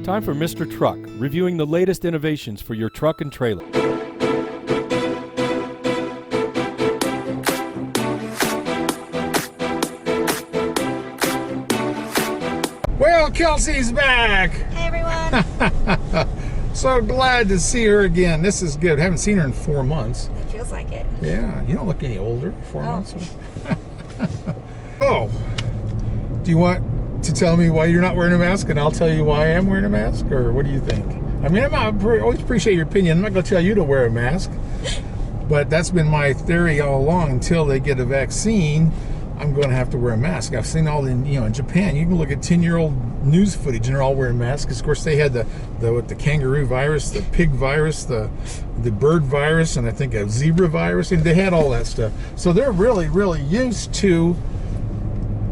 Time for Mr. Truck, reviewing the latest innovations for your truck and trailer. Well, Kelsey's back. Hey everyone. So glad to see her again. This is good. Haven't seen her in 4 months. It feels like it. Yeah, you don't look any older. 4 months. Oh, do you want to tell me why you're not wearing a mask, and I'll tell you why I am wearing a mask, or what do you think? I mean, I always appreciate your opinion. I'm not going to tell you to wear a mask, but that's been my theory all along. Until they get a vaccine, I'm going to have to wear a mask. I've seen all in Japan. You can look at 10-year-old news footage, and they're all wearing masks. Of course, they had the kangaroo virus, the pig virus, the bird virus, and I think a zebra virus, and they had all that stuff. So they're really, really used to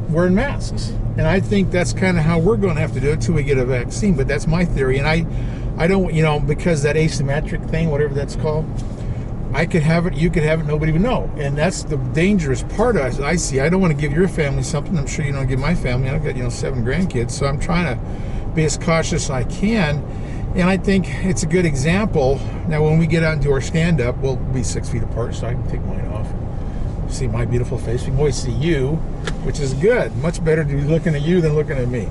wearing masks. And I think that's kind of how we're going to have to do it till we get a vaccine. But that's my theory. And I don't, because that asymmetric thing, whatever that's called, I could have it, you could have it, nobody would know. And that's the dangerous part of it, I see. I don't want to give your family something. I'm sure you don't give my family. I've got, 7 grandkids. So I'm trying to be as cautious as I can. And I think it's a good example. Now, when we get out and do our stand-up, we'll be 6 feet apart, so I can take mine off. See my beautiful face. We can always see you, which is good. Much better to be looking at you than looking at me.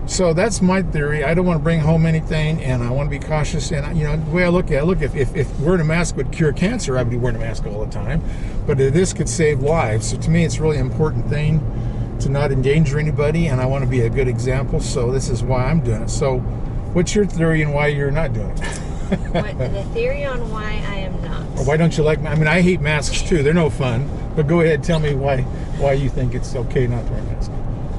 So that's my theory. I don't want to bring home anything, and I want to be cautious. And the way I look at it, if wearing a mask would cure cancer, I would be wearing a mask all the time. But this could save lives. So to me, it's a really important thing to not endanger anybody, and I want to be a good example. So this is why I'm doing it. So what's your theory and why you're not doing it? The theory on why I am not. Or why don't you like? I mean, I hate masks too. They're no fun. But go ahead, tell me why you think it's okay not to wear a mask.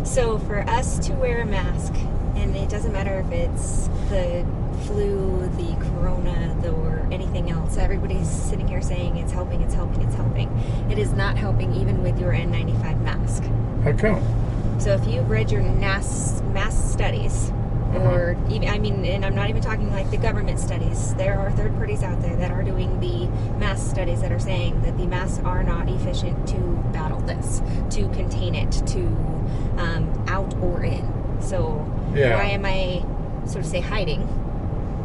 So for us to wear a mask, and it doesn't matter if it's the flu, the corona, or anything else, everybody's sitting here saying it's helping, it's helping, it's helping. It is not helping even with your N95 mask. How come? So if you've read your mask studies, or even, and I'm not even talking like the government studies. There are third parties out there that are doing the mask studies that are saying that the masks are not efficient to battle this, to contain it, to out or in. So why am I, so to say, hiding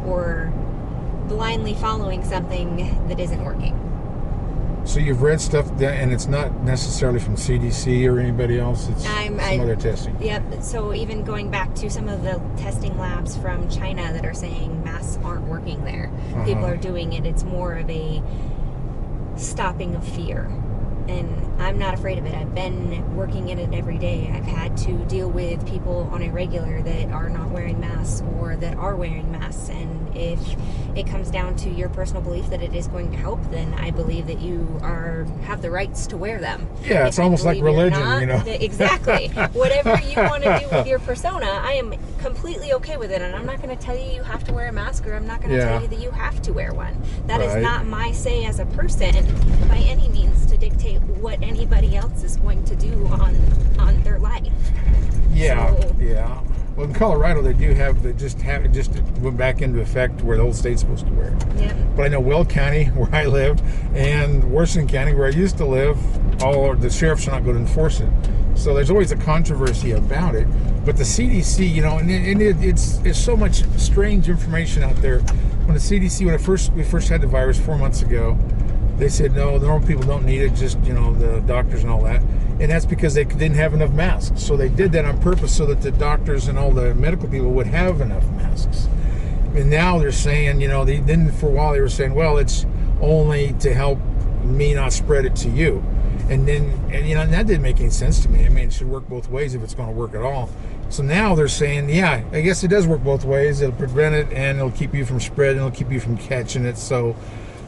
or blindly following something that isn't working? So you've read stuff and it's not necessarily from CDC or anybody else, it's some other testing. Yep, so even going back to some of the testing labs from China that are saying masks aren't working there. People are doing it. It's more of a stopping of fear. And I'm not afraid of it. I've been working in it every day. I've had to deal with people on a regular that are not wearing masks or that are wearing masks. And if it comes down to your personal belief that it is going to help, then I believe that you have the rights to wear them. Yeah, it's almost like religion, Exactly. Whatever you want to do with your persona, I am completely okay with it. And I'm not going to tell you you have to wear a mask, or I'm not going to tell you that you have to wear one. That is not my say as a person by any means to dictate what anybody else is going to do on their life. Yeah, yeah. Well, in Colorado, they just went back into effect where the whole state's supposed to wear it. Yep. But I know Will County, where I live, and Washington County, where I used to live, the sheriffs are not going to enforce it. So there's always a controversy about it. But the CDC, it's so much strange information out there. When the CDC, when we first had the virus 4 months ago, they said, no, the normal people don't need it, just, the doctors and all that. And that's because they didn't have enough masks. So they did that on purpose so that the doctors and all the medical people would have enough masks. And now they're saying, for a while they were saying, well, it's only to help me not spread it to you. And that didn't make any sense to me. I mean, it should work both ways if it's going to work at all. So now they're saying, yeah, I guess it does work both ways. It'll prevent it, and it'll keep you from spreading, it'll keep you from catching it. So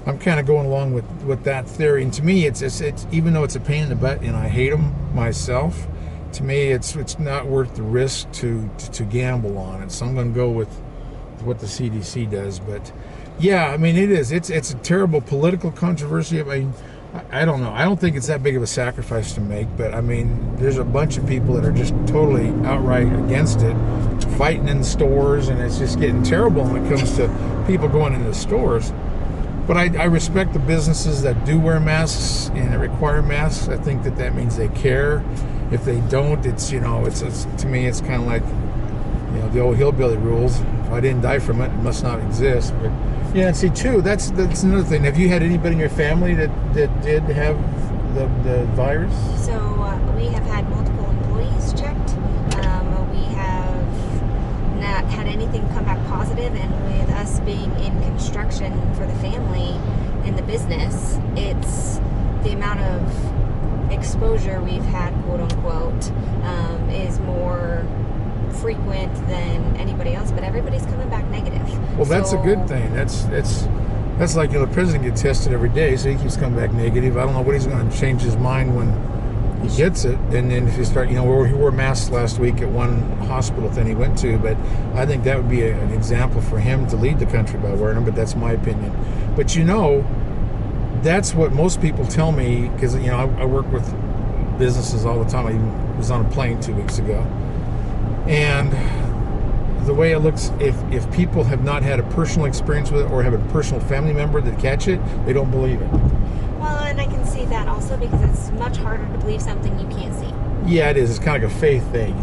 I'm kind of going along with that theory. And to me, it's even though it's a pain in the butt, and I hate them myself, to me, it's not worth the risk to gamble on it. So I'm going to go with what the CDC does. But yeah, I mean, it is. It's a terrible political controversy. I mean, I don't know. I don't think it's that big of a sacrifice to make. But I mean, there's a bunch of people that are just totally outright against it, fighting in stores, and it's just getting terrible when it comes to people going into the stores. But I respect the businesses that do wear masks and that require masks. I think that means they care. If they don't, it's to me, it's kind of like, the old hillbilly rules. If I didn't die from it, it must not exist. But yeah, and see too, that's another thing. Have you had anybody in your family that did have the virus? So we have had multiple employees checked. We have not had anything come back positive, and with us being in construction for the family in the business, it's the amount of exposure we've had, quote unquote, is more frequent than anybody else, but everybody's coming back negative. Well, that's a good thing. That's like, the president gets tested every day, so he keeps coming back negative. I don't know what he's going to change his mind when he gets it. And then if you start, he wore masks last week at one hospital thing he went to, but I think that would be an example for him to lead the country by wearing them, but that's my opinion. But that's what most people tell me, because I work with businesses all the time. I was on a plane 2 weeks ago, and the way it looks, if people have not had a personal experience with it or have a personal family member that catch it, they don't believe it. Well, and I can see that also because it's much harder to believe something you can't see. Yeah, it is. It's kind of like a faith thing,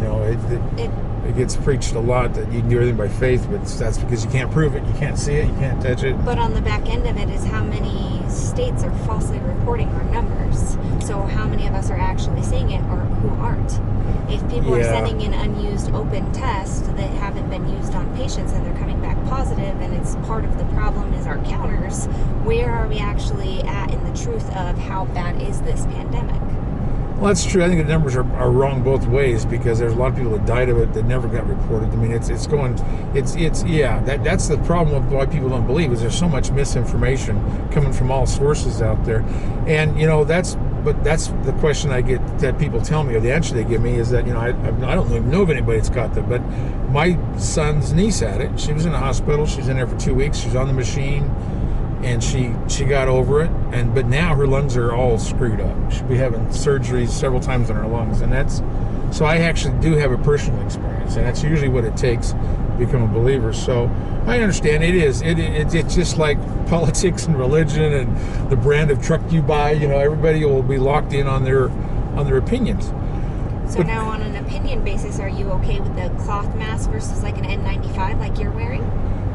It gets preached a lot that you can do everything by faith, but that's because you can't prove it, you can't see it, you can't touch it. But on the back end of it is how many states are falsely reporting our numbers. So how many of us are actually seeing it or who aren't? If people are sending in unused open tests that haven't been used on patients and they're coming back positive, and it's part of the problem is our counters, where are we actually at in the truth of how bad is this pandemic? Well, that's true. I think the numbers are wrong both ways, because there's a lot of people that died of it that never got reported. I mean, that's the problem with why people don't believe, is there's so much misinformation coming from all sources out there. And, that's the question I get that people tell me, or the answer they give me is that, I don't even know of anybody that's got that, but my son's niece had it. She was in the hospital. She was in there for 2 weeks. She was on the machine, and she got over it, but now her lungs are all screwed up. She'll be having surgeries several times on her lungs, and so I actually do have a personal experience, and that's usually what it takes to become a believer. So I understand it's just like politics and religion and the brand of truck you buy. Everybody will be locked in on their opinions. So now on an opinion basis, are you okay with the cloth mask versus like an N95 like you're wearing?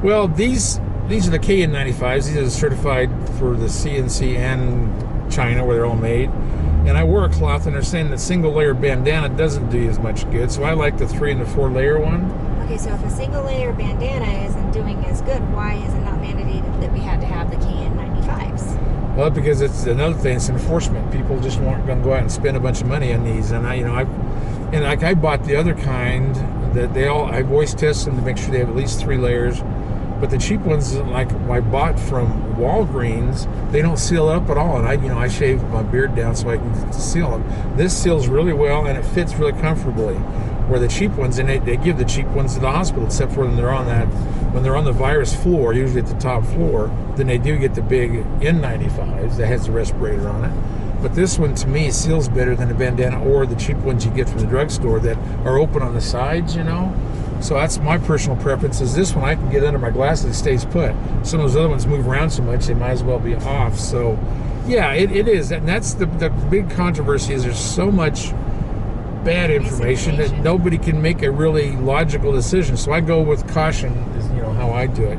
Well, these are the KN95s. These are certified for the CNC and China, where they're all made. And I wear a cloth, and they're saying that single layer bandana doesn't do as much good. So I like the 3 and the 4 layer one. Okay, so if a single layer bandana isn't doing as good, why is it not mandated that we had to have the KN95s? Well, because it's another thing. It's enforcement. People just aren't going to go out and spend a bunch of money on these. And I bought the other kind that I voice test them to make sure they have at least 3 layers. But the cheap ones, like I bought from Walgreens, they don't seal up at all. And I shave my beard down so I can seal them. This seals really well, and it fits really comfortably. Where the cheap ones, and they give the cheap ones to the hospital, except for when they're on the virus floor, usually at the top floor, then they do get the big N95s that has the respirator on it. But this one, to me, seals better than a bandana or the cheap ones you get from the drugstore that are open on the sides, So that's my personal preference, is this one I can get under my glasses, it stays put. Some of those other ones move around so much, they might as well be off. So, yeah, it is. And that's the big controversy, is there's so much bad information that nobody can make a really logical decision. So I go with caution, is how I do it.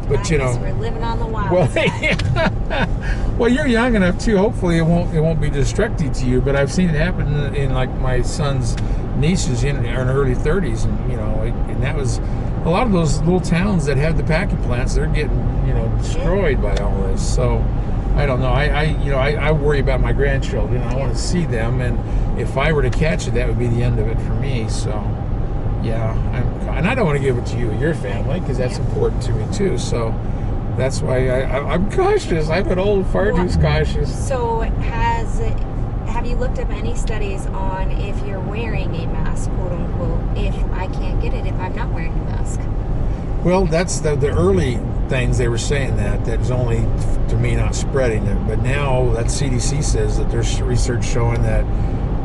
But we're living on the wild side. Well, you're young enough too. Hopefully, it won't be destructive to you. But I've seen it happen in like my son's nieces in her early 30s, and that was a lot of those little towns that have the packing plants. They're getting destroyed by all this. So I don't know. I worry about my grandchildren. I want to see them, and if I were to catch it, that would be the end of it for me. So. Yeah, and I don't want to give it to you or your family, because that's important to me too. So that's why I'm cautious. I'm an old fart who's cautious. So have you looked up any studies on if you're wearing a mask, quote unquote, if I can't get it if I'm not wearing a mask? Well, that's the early things they were saying that was only to me not spreading it. But now that CDC says that there's research showing that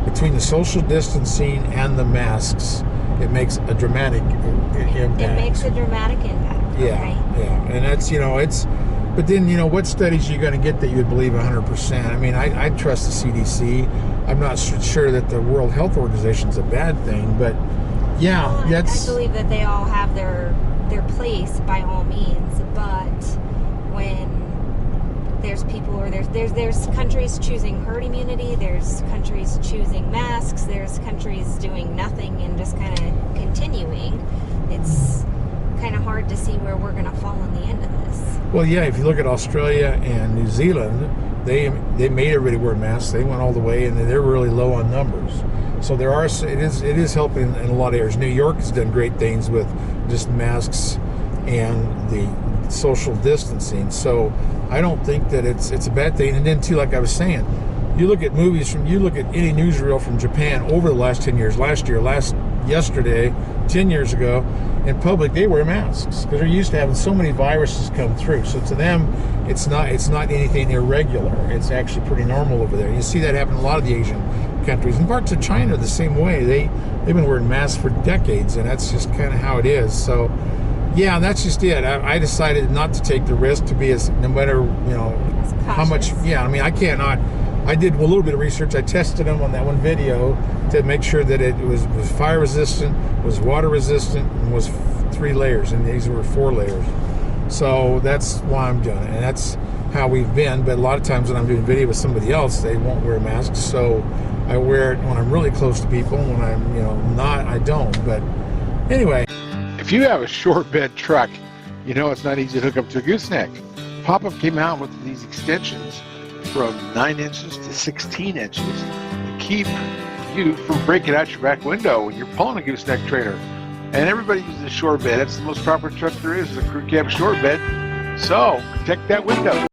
between the social distancing and the masks, it makes a dramatic impact. It makes a dramatic impact. Yeah, okay. Yeah. And that's, but then, what studies are you going to get that you would believe 100%? I mean, I trust the CDC. I'm not sure that the World Health Organization is a bad thing, but Yeah, Well, that's... I believe that they all have their place by all means, but when there's people, or there's countries choosing herd immunity, there's countries choosing masks, there's countries doing nothing and just kind of continuing. It's kind of hard to see where we're going to fall in the end of this. Well, yeah, if you look at Australia and New Zealand, they made everybody wear masks. They went all the way, and they're really low on numbers. So it is helping in a lot of areas. New York has done great things with just masks and the social distancing. So I don't think that it's a bad thing. And then too, like I was saying, you look at you look at any newsreel from Japan over the last 10 years. Yesterday, 10 years ago, in public they wear masks because they're used to having so many viruses come through. So to them, it's not anything irregular. It's actually pretty normal over there. You see that happen in a lot of the Asian countries. In parts of China, the same way. They've been wearing masks for decades, and that's just kind of how it is. So yeah, that's just it. I decided not to take the risk to be no matter how much. Yeah, I mean, I did a little bit of research. I tested them on that one video to make sure that it was fire resistant, was water resistant, and was 3 layers, and these were 4 layers. So that's why I'm doing it, and that's how we've been. But a lot of times when I'm doing video with somebody else, they won't wear masks, so I wear it when I'm really close to people. When I'm not, I don't. But anyway. If you have a short bed truck, you know it's not easy to hook up to a gooseneck. Pop-Up came out with these extensions from 9 inches to 16 inches to keep you from breaking out your back window when you're pulling a gooseneck trailer. And everybody uses a short bed. That's the most proper truck there is a crew cab short bed. So protect that window.